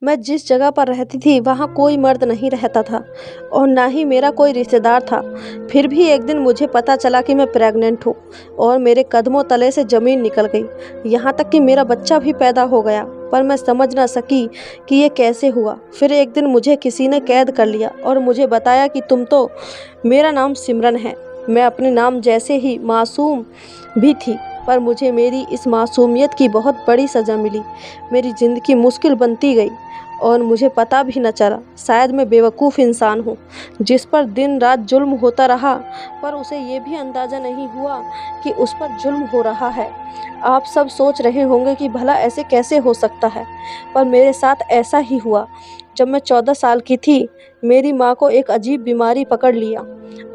मैं जिस जगह पर रहती थी वहाँ कोई मर्द नहीं रहता था और ना ही मेरा कोई रिश्तेदार था। फिर भी एक दिन मुझे पता चला कि मैं प्रेग्नेंट हूँ और मेरे कदमों तले से ज़मीन निकल गई। यहाँ तक कि मेरा बच्चा भी पैदा हो गया, पर मैं समझ ना सकी कि ये कैसे हुआ। फिर एक दिन मुझे किसी ने कैद कर लिया और मुझे बताया कि तुम तो मेरा नाम सिमरन है। मैं अपने नाम जैसे ही मासूम भी थी, पर मुझे मेरी इस मासूमियत की बहुत बड़ी सज़ा मिली। मेरी ज़िंदगी मुश्किल बनती गई और मुझे पता भी न चला। शायद मैं बेवकूफ़ इंसान हूँ जिस पर दिन रात जुल्म होता रहा, पर उसे ये भी अंदाज़ा नहीं हुआ कि उस पर जुल्म हो रहा है। आप सब सोच रहे होंगे कि भला ऐसे कैसे हो सकता है, पर मेरे साथ ऐसा ही हुआ। जब मैं 14 साल की थी, मेरी माँ को एक अजीब बीमारी पकड़ लिया।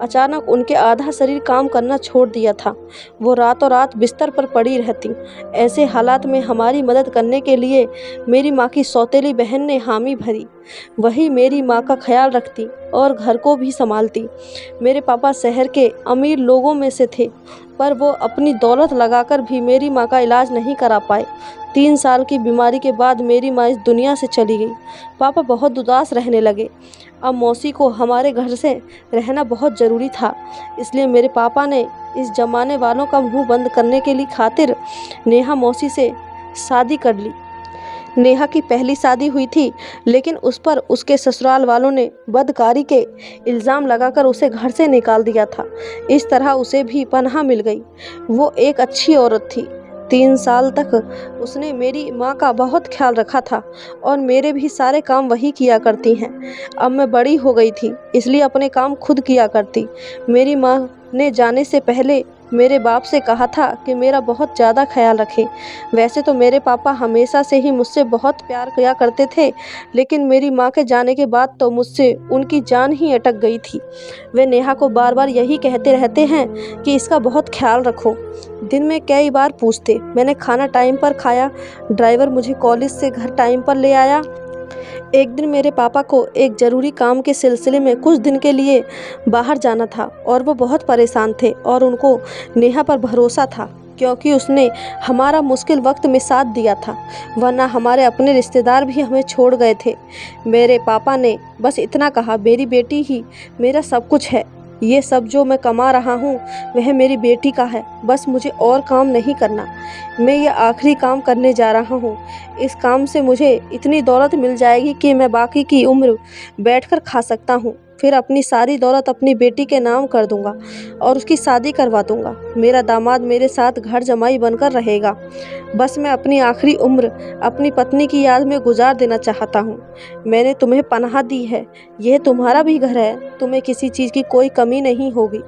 अचानक उनके आधा शरीर काम करना छोड़ दिया था। वो रातों रात बिस्तर पर पड़ी रहती। ऐसे हालात में हमारी मदद करने के लिए मेरी माँ की सौतेली बहन ने हामी भरी। वही मेरी माँ का ख्याल रखती और घर को भी संभालती। मेरे पापा शहर के अमीर लोगों में से थे, पर वो अपनी दौलत लगाकर भी मेरी माँ का इलाज नहीं करा पाए। 3 साल की बीमारी के बाद मेरी माँ इस दुनिया से चली गई। पापा बहुत उदास रहने लगे। अब मौसी को हमारे घर से रहना बहुत ज़रूरी था, इसलिए मेरे पापा ने इस ज़माने वालों का मुंह बंद करने के लिए खातिर नेहा मौसी से शादी कर ली। नेहा की पहली शादी हुई थी, लेकिन उस पर उसके ससुराल वालों ने बदकारी के इल्ज़ाम लगाकर उसे घर से निकाल दिया था। इस तरह उसे भी पनाह मिल गई। वो एक अच्छी औरत थी। 3 साल तक उसने मेरी माँ का बहुत ख्याल रखा था और मेरे भी सारे काम वही किया करती हैं। अब मैं बड़ी हो गई थी, इसलिए अपने काम खुद किया करती। मेरी माँ ने जाने से पहले मेरे बाप से कहा था कि मेरा बहुत ज़्यादा ख्याल रखें। वैसे तो मेरे पापा हमेशा से ही मुझसे बहुत प्यार किया करते थे, लेकिन मेरी माँ के जाने के बाद तो मुझसे उनकी जान ही अटक गई थी। वे नेहा को बार बार यही कहते रहते हैं कि इसका बहुत ख्याल रखो। दिन में कई बार पूछते। मैंने खाना टाइम पर खाया, ड्राइवर मुझे कॉलेज से घर टाइम पर ले आया। एक दिन मेरे पापा को एक ज़रूरी काम के सिलसिले में कुछ दिन के लिए बाहर जाना था और वो बहुत परेशान थे और उनको नेहा पर भरोसा था, क्योंकि उसने हमारा मुश्किल वक्त में साथ दिया था, वरना हमारे अपने रिश्तेदार भी हमें छोड़ गए थे। मेरे पापा ने बस इतना कहा, मेरी बेटी ही मेरा सब कुछ है। ये सब जो मैं कमा रहा हूँ वह मेरी बेटी का है, बस मुझे और काम नहीं करना। मैं ये आखिरी काम करने जा रहा हूँ। इस काम से मुझे इतनी दौलत मिल जाएगी कि मैं बाकी की उम्र बैठकर खा सकता हूँ। फिर अपनी सारी दौलत अपनी बेटी के नाम कर दूंगा और उसकी शादी करवा दूंगा। मेरा दामाद मेरे साथ घर जमाई बनकर रहेगा। बस मैं अपनी आखिरी उम्र अपनी पत्नी की याद में गुजार देना चाहता हूँ। मैंने तुम्हें पनाह दी है, यह तुम्हारा भी घर है। तुम्हें किसी चीज़ की कोई कमी नहीं होगी।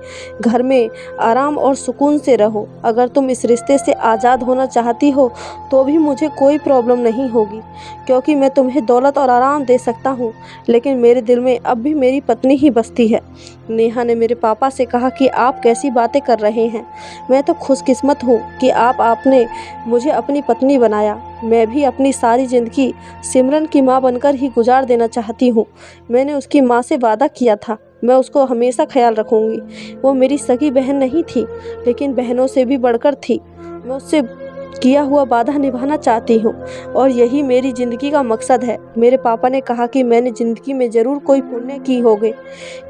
घर में आराम और सुकून से रहो। अगर तुम इस रिश्ते से आज़ाद होना चाहती हो तो भी मुझे कोई प्रॉब्लम नहीं होगी, क्योंकि मैं तुम्हें दौलत और आराम दे सकता हूँ, लेकिन मेरे दिल में अब भी मेरी पत्नी ही बसती है। नेहा ने मेरे पापा से कहा कि आप कैसी बातें कर रहे हैं। मैं तो खुशकिस्मत हूँ कि आपने मुझे अपनी पत्नी बनाया। मैं भी अपनी सारी ज़िंदगी सिमरन की माँ बनकर ही गुजार देना चाहती हूँ। मैंने उसकी माँ से वादा किया था, मैं उसको हमेशा ख्याल रखूँगी। वो मेरी सगी बहन नहीं थी, लेकिन बहनों से भी बढ़कर थी। मैं उससे किया हुआ वादा निभाना चाहती हूँ और यही मेरी ज़िंदगी का मकसद है। मेरे पापा ने कहा कि मैंने ज़िंदगी में ज़रूर कोई पुण्य की होगी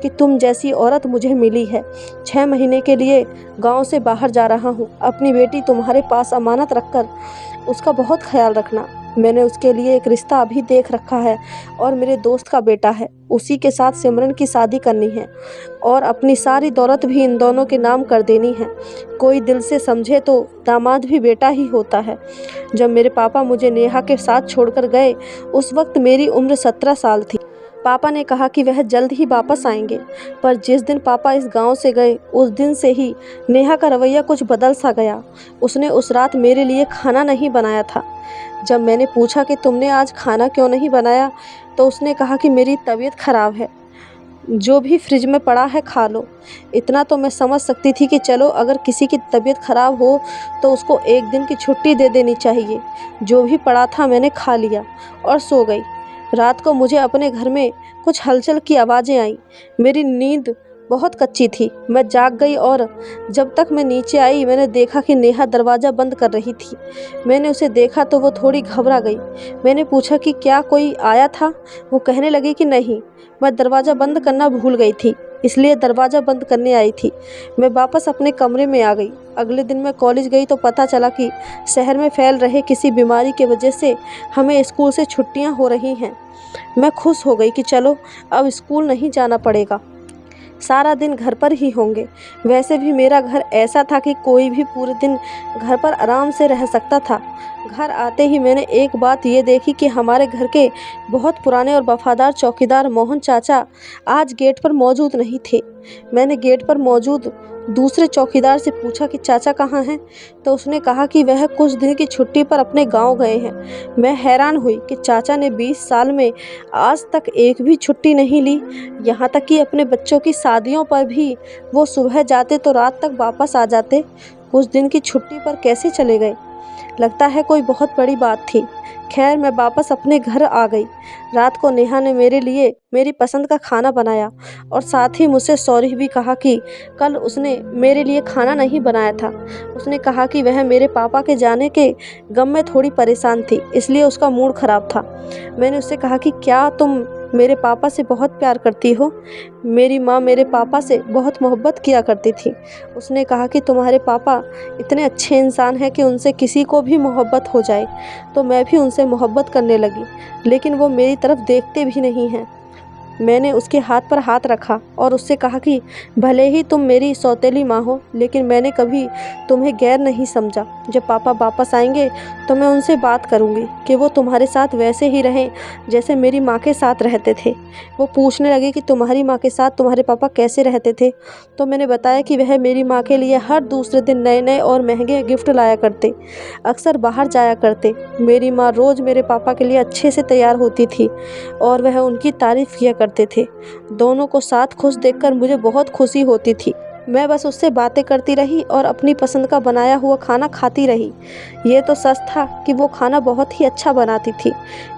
कि तुम जैसी औरत मुझे मिली है। 6 महीने के लिए गांव से बाहर जा रहा हूँ। अपनी बेटी तुम्हारे पास अमानत रखकर उसका बहुत ख्याल रखना। मैंने उसके लिए एक रिश्ता अभी देख रखा है और मेरे दोस्त का बेटा है। उसी के साथ सिमरन की शादी करनी है और अपनी सारी दौलत भी इन दोनों के नाम कर देनी है। कोई दिल से समझे तो दामाद भी बेटा ही होता है। जब मेरे पापा मुझे नेहा के साथ छोड़कर गए, उस वक्त मेरी उम्र 17 साल थी। पापा ने कहा कि वह जल्द ही वापस आएंगे, पर जिस दिन पापा इस गांव से गए उस दिन से ही नेहा का रवैया कुछ बदल सा गया। उसने उस रात मेरे लिए खाना नहीं बनाया था। जब मैंने पूछा कि तुमने आज खाना क्यों नहीं बनाया, तो उसने कहा कि मेरी तबीयत खराब है, जो भी फ्रिज में पड़ा है खा लो। इतना तो मैं समझ सकती थी कि चलो अगर किसी की तबीयत खराब हो तो उसको एक दिन की छुट्टी दे देनी चाहिए। जो भी पड़ा था मैंने खा लिया और सो गई। रात को मुझे अपने घर में कुछ हलचल की आवाज़ें आईं। मेरी नींद बहुत कच्ची थी। मैं जाग गई और जब तक मैं नीचे आई मैंने देखा कि नेहा दरवाज़ा बंद कर रही थी। मैंने उसे देखा तो वो थोड़ी घबरा गई। मैंने पूछा कि क्या कोई आया था? वो कहने लगी कि नहीं, मैं दरवाज़ा बंद करना भूल गई थी, इसलिए दरवाज़ा बंद करने आई थी। मैं वापस अपने कमरे में आ गई। अगले दिन मैं कॉलेज गई तो पता चला कि शहर में फैल रहे किसी बीमारी की वजह से हमें स्कूल से छुट्टियां हो रही हैं। मैं खुश हो गई कि चलो अब स्कूल नहीं जाना पड़ेगा, सारा दिन घर पर ही होंगे। वैसे भी मेरा घर ऐसा था कि कोई भी पूरे दिन घर पर आराम से रह सकता था। घर आते ही मैंने एक बात ये देखी कि हमारे घर के बहुत पुराने और वफादार चौकीदार मोहन चाचा आज गेट पर मौजूद नहीं थे। मैंने गेट पर मौजूद दूसरे चौकीदार से पूछा कि चाचा कहाँ हैं, तो उसने कहा कि वह कुछ दिन की छुट्टी पर अपने गांव गए हैं। मैं हैरान हुई कि चाचा ने 20 साल में आज तक एक भी छुट्टी नहीं ली। यहाँ तक कि अपने बच्चों की शादियों पर भी वो सुबह जाते तो रात तक वापस आ जाते। कुछ दिन की छुट्टी पर कैसे चले गए? लगता है कोई बहुत बड़ी बात थी। खैर मैं वापस अपने घर आ गई। रात को नेहा ने मेरे लिए मेरी पसंद का खाना बनाया और साथ ही मुझसे सॉरी भी कहा कि कल उसने मेरे लिए खाना नहीं बनाया था। उसने कहा कि वह मेरे पापा के जाने के गम में थोड़ी परेशान थी, इसलिए उसका मूड ख़राब था। मैंने उससे कहा कि क्या तुम मेरे पापा से बहुत प्यार करती हो? मेरी माँ मेरे पापा से बहुत मोहब्बत किया करती थी। उसने कहा कि तुम्हारे पापा इतने अच्छे इंसान हैं कि उनसे किसी को भी मोहब्बत हो जाए। तो मैं भी उनसे मोहब्बत करने लगी, लेकिन वो मेरी तरफ देखते भी नहीं हैं। मैंने उसके हाथ पर हाथ रखा और उससे कहा कि भले ही तुम मेरी सौतेली माँ हो, लेकिन मैंने कभी तुम्हें गैर नहीं समझा। जब पापा वापस आएंगे तो मैं उनसे बात करूँगी कि वो तुम्हारे साथ वैसे ही रहें जैसे मेरी माँ के साथ रहते थे। वो पूछने लगे कि तुम्हारी माँ के साथ तुम्हारे पापा कैसे रहते थे? तो मैंने बताया कि वह मेरी माँ के लिए हर दूसरे दिन नए नए और महंगे गिफ्ट लाया करते, अक्सर बाहर जाया करते। मेरी माँ रोज़ मेरे पापा के लिए अच्छे से तैयार होती थी और वह उनकी तारीफ़ किया करते थे। दोनों को साथ खुश देखकर मुझे बहुत खुशी होती थी। मैं बस उससे बातें करती रही और अपनी पसंद का बनाया हुआ खाना खाती रही। ये तो सच था कि वो खाना बहुत ही अच्छा बनाती थी,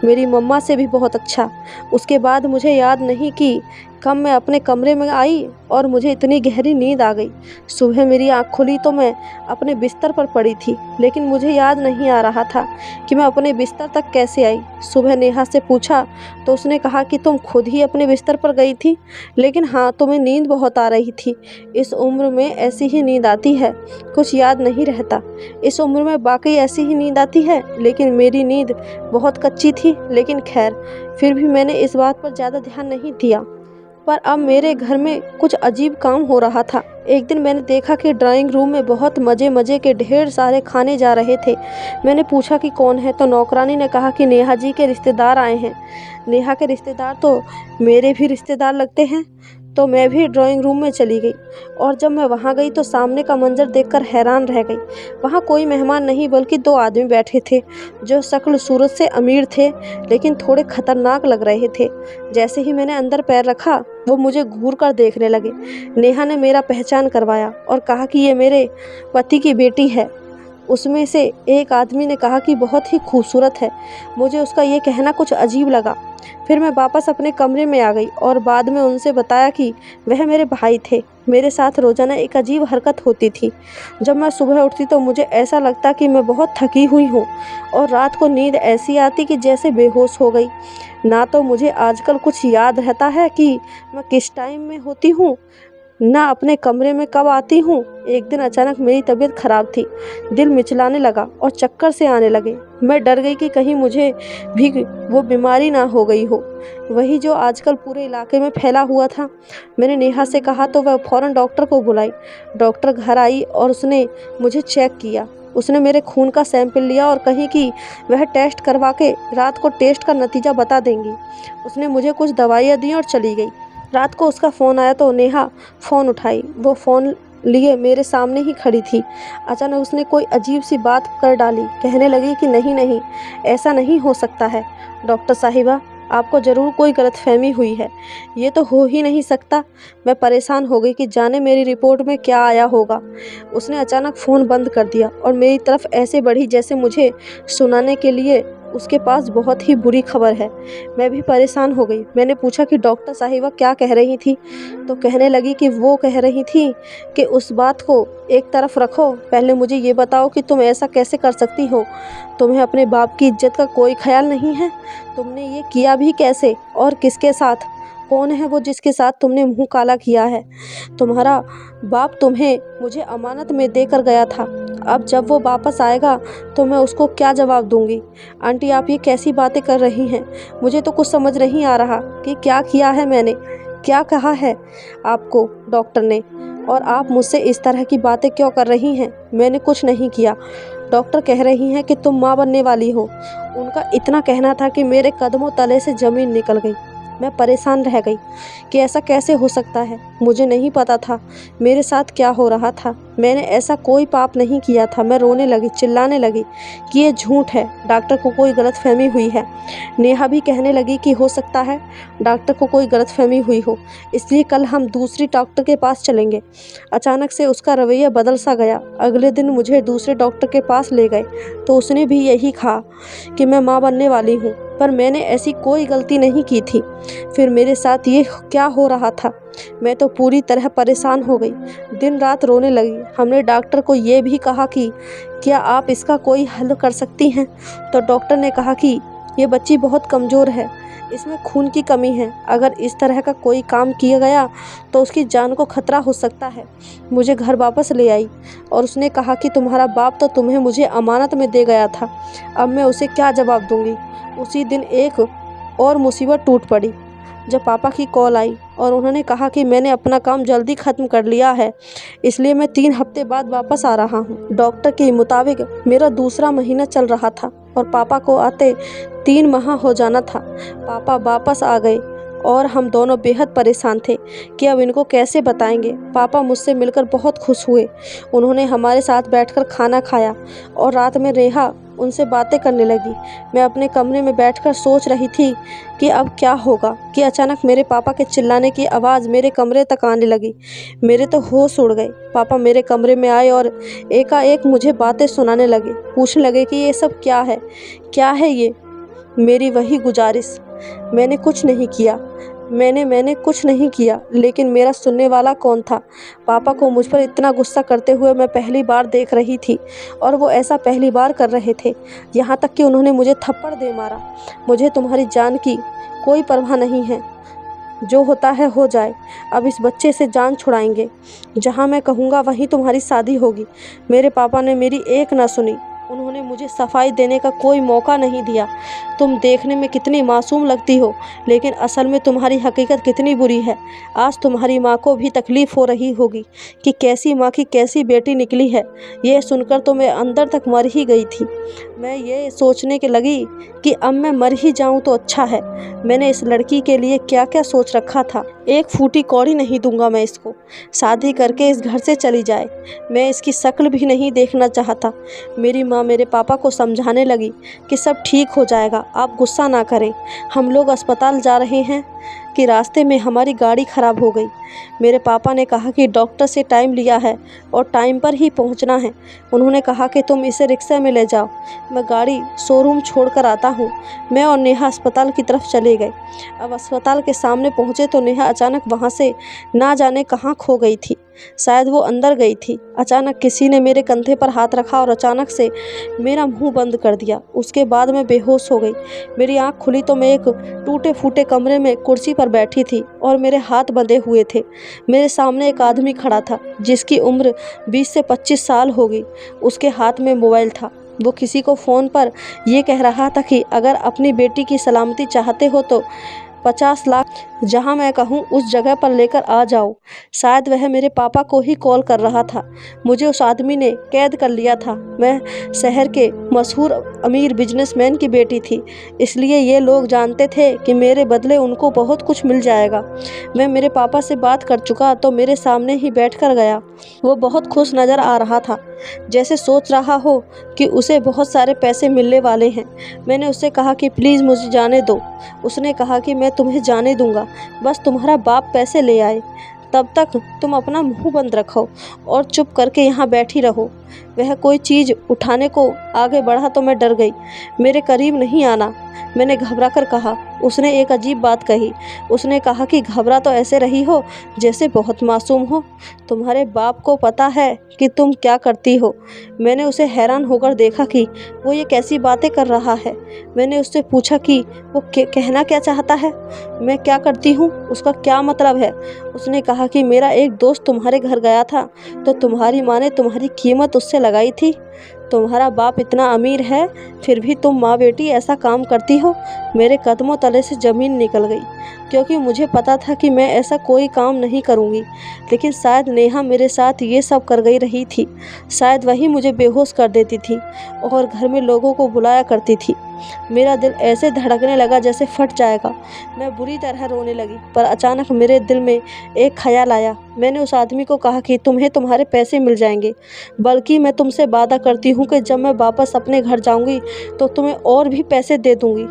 मेरी मम्मा से भी बहुत अच्छा। उसके बाद मुझे याद नहीं कि कब मैं अपने कमरे में आई और मुझे इतनी गहरी नींद आ गई। सुबह मेरी आँख खुली तो मैं अपने बिस्तर पर पड़ी थी, लेकिन मुझे याद नहीं आ रहा था कि मैं अपने बिस्तर तक कैसे आई। सुबह नेहा से पूछा तो उसने कहा कि तुम खुद ही अपने बिस्तर पर गई थी, लेकिन हाँ, तुम्हें नींद बहुत आ रही थी। इस उम्र में ऐसी ही नींद आती है, कुछ याद नहीं रहता। इस उम्र में वाकई ऐसी ही नींद आती है, लेकिन मेरी नींद बहुत कच्ची थी। लेकिन खैर, फिर भी मैंने इस बात पर ज़्यादा ध्यान नहीं दिया। पर अब मेरे घर में कुछ अजीब काम हो रहा था। एक दिन मैंने देखा कि ड्राइंग रूम में बहुत मज़े मज़े के ढेर सारे खाने जा रहे थे। मैंने पूछा कि कौन है, तो नौकरानी ने कहा कि नेहा जी के रिश्तेदार आए हैं। नेहा के रिश्तेदार तो मेरे भी रिश्तेदार लगते हैं। तो मैं भी ड्राइंग रूम में चली गई और जब मैं वहाँ गई तो सामने का मंजर देखकर हैरान रह गई। वहाँ कोई मेहमान नहीं बल्कि 2 आदमी बैठे थे जो शक्ल सूरत से अमीर थे, लेकिन थोड़े खतरनाक लग रहे थे। जैसे ही मैंने अंदर पैर रखा वो मुझे घूर कर देखने लगे। नेहा ने मेरा पहचान करवाया और कहा कि ये मेरे पति की बेटी है। उसमें से एक आदमी ने कहा कि बहुत ही खूबसूरत है। मुझे उसका ये कहना कुछ अजीब लगा। फिर मैं वापस अपने कमरे में आ गई और बाद में उनसे बताया कि वह मेरे भाई थे। मेरे साथ रोज़ाना एक अजीब हरकत होती थी। जब मैं सुबह उठती तो मुझे ऐसा लगता कि मैं बहुत थकी हुई हूँ और रात को नींद ऐसी आती कि जैसे बेहोश हो गई। ना तो मुझे आजकल कुछ याद रहता है कि मैं किस टाइम में होती हूँ, ना अपने कमरे में कब आती हूँ। एक दिन अचानक मेरी तबीयत खराब थी, दिल मिचलाने लगा और चक्कर से आने लगे। मैं डर गई कि कहीं मुझे भी वो बीमारी ना हो गई हो, वही जो आजकल पूरे इलाके में फैला हुआ था। मैंने नेहा से कहा तो वह फ़ौरन डॉक्टर को बुलाई। डॉक्टर घर आई और उसने मुझे चेक किया। उसने मेरे खून का सैंपल लिया और कही कि वह टेस्ट करवा के रात को टेस्ट का नतीजा बता देंगी। उसने मुझे कुछ दवाइयाँ दी और चली गई। रात को उसका फ़ोन आया तो नेहा फ़ोन उठाई। वो फ़ोन लिए मेरे सामने ही खड़ी थी। अचानक उसने कोई अजीब सी बात कर डाली। कहने लगी कि नहीं नहीं, ऐसा नहीं हो सकता है डॉक्टर साहिबा, आपको ज़रूर कोई गलतफहमी हुई है, ये तो हो ही नहीं सकता। मैं परेशान हो गई कि जाने मेरी रिपोर्ट में क्या आया होगा। उसने अचानक फ़ोन बंद कर दिया और मेरी तरफ ऐसे बढ़ी जैसे मुझे सुनाने के लिए उसके पास बहुत ही बुरी खबर है। मैं भी परेशान हो गई। मैंने पूछा कि डॉक्टर साहिबा क्या कह रही थी? तो कहने लगी कि वो कह रही थी कि उस बात को एक तरफ रखो, पहले मुझे ये बताओ कि तुम ऐसा कैसे कर सकती हो? तुम्हें अपने बाप की इज्जत का कोई ख्याल नहीं है? तुमने ये किया भी कैसे और किसके साथ? कौन है वो जिसके साथ तुमने मुँह काला किया है? तुम्हारा बाप तुम्हें मुझे अमानत में देकर गया था। अब जब वो वापस आएगा तो मैं उसको क्या जवाब दूंगी? आंटी, आप ये कैसी बातें कर रही हैं? मुझे तो कुछ समझ नहीं आ रहा कि क्या किया है मैंने, क्या कहा है आपको डॉक्टर ने, और आप मुझसे इस तरह की बातें क्यों कर रही हैं? मैंने कुछ नहीं किया। डॉक्टर कह रही हैं कि तुम माँ बनने वाली हो। उनका इतना कहना था कि मेरे कदमों तले से ज़मीन निकल गई। मैं परेशान रह गई कि ऐसा कैसे हो सकता है। मुझे नहीं पता था मेरे साथ क्या हो रहा था। मैंने ऐसा कोई पाप नहीं किया था। मैं रोने लगी, चिल्लाने लगी कि ये झूठ है, डॉक्टर को कोई गलतफहमी हुई है। नेहा भी कहने लगी कि हो सकता है डॉक्टर को कोई गलतफहमी हुई हो, इसलिए कल हम दूसरी डॉक्टर के पास चलेंगे। अचानक से उसका रवैया बदल सा गया। अगले दिन मुझे दूसरे डॉक्टर के पास ले गए तो उसने भी यही कहा कि मैं माँ बनने वाली हूँ, पर मैंने ऐसी कोई गलती नहीं की थी। फिर मेरे साथ ये क्या हो रहा था? मैं तो पूरी तरह परेशान हो गई, दिन रात रोने लगी। हमने डॉक्टर को ये भी कहा कि क्या आप इसका कोई हल कर सकती हैं? तो डॉक्टर ने कहा कि ये बच्ची बहुत कमज़ोर है, इसमें खून की कमी है, अगर इस तरह का कोई काम किया गया तो उसकी जान को खतरा हो सकता है। मुझे घर वापस ले आई और उसने कहा कि तुम्हारा बाप तो तुम्हें मुझे अमानत में दे गया था, अब मैं उसे क्या जवाब दूंगी। उसी दिन एक और मुसीबत टूट पड़ी जब पापा की कॉल आई और उन्होंने कहा कि मैंने अपना काम जल्दी ख़त्म कर लिया है, इसलिए मैं 3 हफ्ते बाद वापस आ रहा हूँ। डॉक्टर के मुताबिक मेरा दूसरा महीना चल रहा था और पापा को आते 3 माह हो जाना था। पापा वापस आ गए और हम दोनों बेहद परेशान थे कि अब इनको कैसे बताएंगे। पापा मुझसे मिलकर बहुत खुश हुए। उन्होंने हमारे साथ बैठकर खाना खाया और रात में रेहा उनसे बातें करने लगी। मैं अपने कमरे में बैठकर सोच रही थी कि अब क्या होगा कि अचानक मेरे पापा के चिल्लाने की आवाज़ मेरे कमरे तक आने लगी। मेरे तो होश उड़ गए। पापा मेरे कमरे में आए और एकाएक मुझे बातें सुनाने लगे, पूछने लगे कि ये सब क्या है ये? मेरी वही गुजारिश, मैंने कुछ नहीं किया, मैंने कुछ नहीं किया, लेकिन मेरा सुनने वाला कौन था? पापा को मुझ पर इतना गुस्सा करते हुए मैं पहली बार देख रही थी और वो ऐसा पहली बार कर रहे थे, यहाँ तक कि उन्होंने मुझे थप्पड़ दे मारा। मुझे तुम्हारी जान की कोई परवाह नहीं है, जो होता है हो जाए। अब इस बच्चे से जान छुड़ाएंगे, जहाँ मैं कहूँगा वहीं तुम्हारी शादी होगी। मेरे पापा ने मेरी एक ना सुनी। उन्होंने मुझे सफाई देने का कोई मौका नहीं दिया। तुम देखने में कितनी मासूम लगती हो, लेकिन असल में तुम्हारी हकीकत कितनी बुरी है। आज तुम्हारी माँ को भी तकलीफ़ हो रही होगी कि कैसी माँ की कैसी बेटी निकली है। ये सुनकर तो मैं अंदर तक मर ही गई थी। मैं ये सोचने के लगी कि अब मैं मर ही जाऊँ तो अच्छा है। मैंने इस लड़की के लिए क्या क्या सोच रखा था। एक फूटी कौड़ी नहीं दूंगा मैं इसको। शादी करके इस घर से चली जाए, मैं इसकी शक्ल भी नहीं देखना चाहता। मेरी माँ मेरे पापा को समझाने लगी कि सब ठीक हो जाएगा, आप गुस्सा ना करें। हम लोग अस्पताल जा रहे हैं कि रास्ते में हमारी गाड़ी ख़राब हो गई। मेरे पापा ने कहा कि डॉक्टर से टाइम लिया है और टाइम पर ही पहुंचना है। उन्होंने कहा कि तुम इसे रिक्शा में ले जाओ, मैं गाड़ी शोरूम छोड़कर आता हूं। मैं और नेहा अस्पताल की तरफ चले गए। अब अस्पताल के सामने पहुंचे तो नेहा अचानक वहां से ना जाने कहां खो गई थी। शायद वो अंदर गई थी। अचानक किसी ने मेरे कंधे पर हाथ रखा और अचानक से मेरा मुंह बंद कर दिया। उसके बाद मैं बेहोश हो गई। मेरी आंख खुली तो मैं एक टूटे फूटे कमरे में कुर्सी पर बैठी थी और मेरे हाथ बंधे हुए थे। मेरे सामने एक आदमी खड़ा था जिसकी उम्र 20 से 25 साल होगी। उसके हाथ में मोबाइल था। वो किसी को फ़ोन पर यह कह रहा था कि अगर अपनी बेटी की सलामती चाहते हो तो 50 लाख जहां मैं कहूं उस जगह पर लेकर आ जाओ। शायद वह मेरे पापा को ही कॉल कर रहा था। मुझे उस आदमी ने कैद कर लिया था। मैं शहर के मशहूर अमीर बिजनेसमैन की बेटी थी, इसलिए ये लोग जानते थे कि मेरे बदले उनको बहुत कुछ मिल जाएगा। मैं मेरे पापा से बात कर चुका तो मेरे सामने ही बैठ कर गया। वो बहुत खुश नज़र आ रहा था, जैसे सोच रहा हो कि उसे बहुत सारे पैसे मिलने वाले हैं। मैंने उससे कहा कि प्लीज़ मुझे जाने दो। उसने कहा कि मैं तुम्हें जाने दूंगा, बस तुम्हारा बाप पैसे ले आए, तब तक तुम अपना मुंह बंद रखो और चुप करके यहाँ बैठी रहो। वह कोई चीज़ उठाने को आगे बढ़ा तो मैं डर गई। मेरे करीब नहीं आना, मैंने घबरा कर कहा। उसने एक अजीब बात कही। उसने कहा कि घबरा तो ऐसे रही हो जैसे बहुत मासूम हो। तुम्हारे बाप को पता है कि तुम क्या करती हो। मैंने उसे हैरान होकर देखा कि वो ये कैसी बातें कर रहा है। मैंने उससे पूछा कि वो कहना क्या चाहता है। मैं क्या करती हूँ, उसका क्या मतलब है। उसने कहा कि मेरा एक दोस्त तुम्हारे घर गया था तो तुम्हारी माँ ने तुम्हारी कीमत उससे लगाई थी। तुम्हारा बाप इतना अमीर है, फिर भी तुम माँ बेटी ऐसा काम करती हो। मेरे कदमों तले से ज़मीन निकल गई, क्योंकि मुझे पता था कि मैं ऐसा कोई काम नहीं करूँगी। लेकिन शायद नेहा मेरे साथ ये सब कर गई रही थी। शायद वही मुझे बेहोश कर देती थी और घर में लोगों को बुलाया करती थी। मेरा दिल ऐसे धड़कने लगा जैसे फट जाएगा। मैं बुरी तरह रोने लगी, पर अचानक मेरे दिल में एक ख्याल आया। मैंने उस आदमी को कहा कि तुम्हें तुम्हारे पैसे मिल जाएंगे, बल्कि मैं तुमसे वादा करती हूँ कि जब मैं वापस अपने घर जाऊँगी तो तुम्हें और भी पैसे दे दूँगी।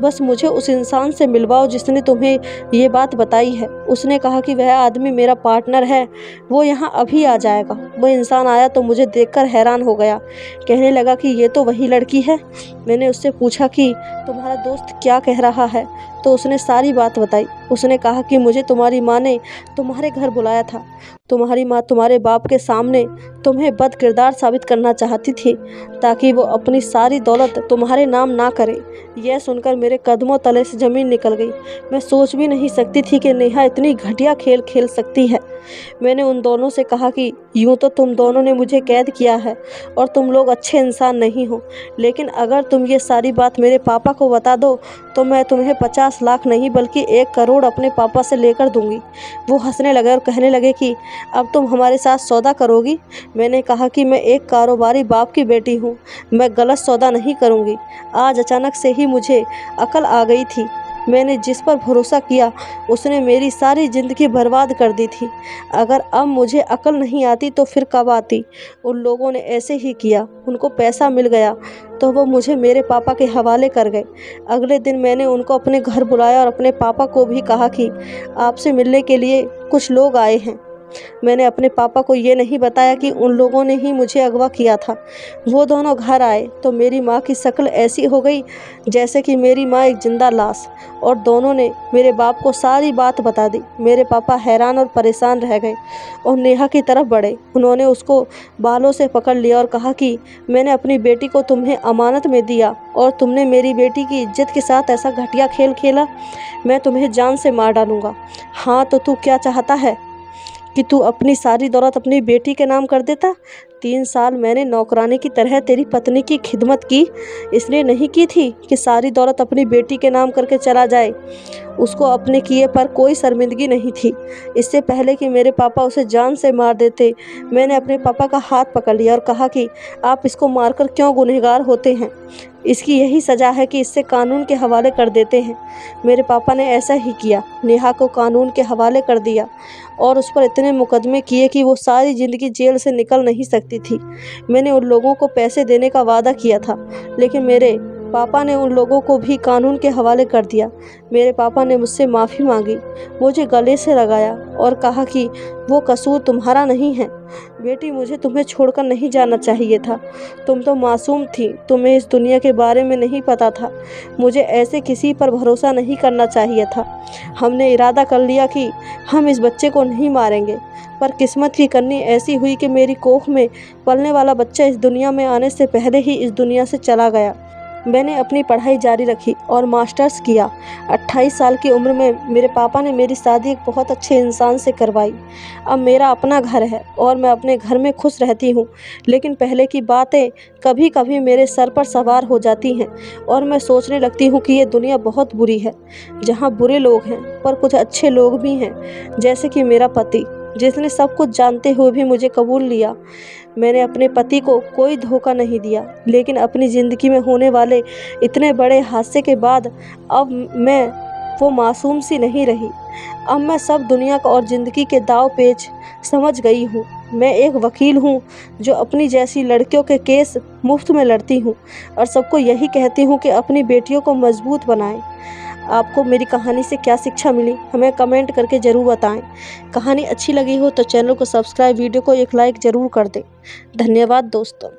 बस मुझे उस इंसान से मिलवाओ जिसने तुम्हें ये बात बताई है। उसने कहा कि वह आदमी मेरा पार्टनर है, वो यहाँ अभी आ जाएगा। वो इंसान आया तो मुझे देखकर हैरान हो गया। कहने लगा कि ये तो वही लड़की है। मैंने उससे पूछा कि तुम्हारा दोस्त क्या कह रहा है, तो उसने सारी बात बताई। उसने कहा कि मुझे तुम्हारी माँ ने तुम्हारे घर बुलाया था। तुम्हारी माँ तुम्हारे बाप के सामने तुम्हें बदकिरदार साबित करना चाहती थी, ताकि वो अपनी सारी दौलत तुम्हारे नाम ना करे। यह सुनकर मेरे कदमों तले से ज़मीन निकल गई। मैं सोच भी नहीं सकती थी कि नेहा इतनी घटिया खेल खेल सकती है। मैंने उन दोनों से कहा कि यूँ तो तुम दोनों ने मुझे कैद किया है और तुम लोग अच्छे इंसान नहीं हो, लेकिन अगर तुम ये सारी बात मेरे पापा को बता दो तो मैं तुम्हें 50 लाख नहीं बल्कि 1 करोड़ अपने पापा से लेकर दूंगी। वो हंसने लगे और कहने लगे कि अब तुम हमारे साथ सौदा करोगी। मैंने कहा कि मैं एक कारोबारी बाप की बेटी हूँ, मैं गलत सौदा नहीं करूँगी। आज अचानक से ही मुझे अकल आ गई थी। मैंने जिस पर भरोसा किया उसने मेरी सारी ज़िंदगी बर्बाद कर दी थी। अगर अब मुझे अकल नहीं आती तो फिर कब आती। उन लोगों ने ऐसे ही किया, उनको पैसा मिल गया तो वो मुझे मेरे पापा के हवाले कर गए। अगले दिन मैंने उनको अपने घर बुलाया और अपने पापा को भी कहा कि आपसे मिलने के लिए कुछ लोग आए हैं। मैंने अपने पापा को ये नहीं बताया कि उन लोगों ने ही मुझे अगवा किया था। वो दोनों घर आए तो मेरी माँ की शक्ल ऐसी हो गई जैसे कि मेरी माँ एक जिंदा लाश, और दोनों ने मेरे बाप को सारी बात बता दी। मेरे पापा हैरान और परेशान रह गए और नेहा की तरफ बढ़े। उन्होंने उसको बालों से पकड़ लिया और कहा कि मैंने अपनी बेटी को तुम्हें अमानत में दिया और तुमने मेरी बेटी की इज्जत के साथ ऐसा घटिया खेल खेला। मैं तुम्हें जान से मार डालूंगा। हाँ तो तू क्या चाहता है कि तू अपनी सारी दौलत अपनी बेटी के नाम कर देता। 3 साल मैंने नौकरानी की तरह तेरी पत्नी की खिदमत की, इसलिए नहीं की थी कि सारी दौलत अपनी बेटी के नाम करके चला जाए। उसको अपने किए पर कोई शर्मिंदगी नहीं थी। इससे पहले कि मेरे पापा उसे जान से मार देते, मैंने अपने पापा का हाथ पकड़ लिया और कहा कि आप इसको मारकर क्यों गुनहगार होते हैं। इसकी यही सज़ा है कि इससे कानून के हवाले कर देते हैं। मेरे पापा ने ऐसा ही किया, नेहा को कानून के हवाले कर दिया और उस पर इतने मुकदमे किए कि वो सारी ज़िंदगी जेल से निकल नहीं सकती थी। मैंने उन लोगों को पैसे देने का वादा किया था, लेकिन मेरे पापा ने उन लोगों को भी कानून के हवाले कर दिया। मेरे पापा ने मुझसे माफ़ी मांगी, मुझे गले से लगाया और कहा कि वो कसूर तुम्हारा नहीं है। बेटी, मुझे तुम्हें छोड़कर नहीं जाना चाहिए था। तुम तो मासूम थी, तुम्हें इस दुनिया के बारे में नहीं पता था। मुझे ऐसे किसी पर भरोसा नहीं करना चाहिए था। हमने इरादा कर लिया कि हम इस बच्चे को नहीं मारेंगे, पर किस्मत की कन्नी ऐसी हुई कि मेरी कोख में पलने वाला बच्चा इस दुनिया में आने से पहले ही इस दुनिया से चला गया। मैंने अपनी पढ़ाई जारी रखी और मास्टर्स किया। 28 साल की उम्र में मेरे पापा ने मेरी शादी एक बहुत अच्छे इंसान से करवाई। अब मेरा अपना घर है और मैं अपने घर में खुश रहती हूँ, लेकिन पहले की बातें कभी कभी मेरे सर पर सवार हो जाती हैं और मैं सोचने लगती हूँ कि ये दुनिया बहुत बुरी है, जहाँ बुरे लोग हैं पर कुछ अच्छे लोग भी हैं, जैसे कि मेरा पति, जिसने सब कुछ जानते हुए भी मुझे कबूल लिया। मैंने अपने पति को कोई धोखा नहीं दिया, लेकिन अपनी ज़िंदगी में होने वाले इतने बड़े हादसे के बाद अब मैं वो मासूम सी नहीं रही। अब मैं सब दुनिया का और ज़िंदगी के दाव पेच समझ गई हूँ। मैं एक वकील हूँ जो अपनी जैसी लड़कियों के केस मुफ्त में लड़ती हूँ और सबको यही कहती हूँ कि अपनी बेटियों को मजबूत बनाएं। आपको मेरी कहानी से क्या शिक्षा मिली हमें कमेंट करके ज़रूर बताएं। कहानी अच्छी लगी हो तो चैनल को सब्सक्राइब, वीडियो को एक लाइक ज़रूर कर दें। धन्यवाद दोस्तों।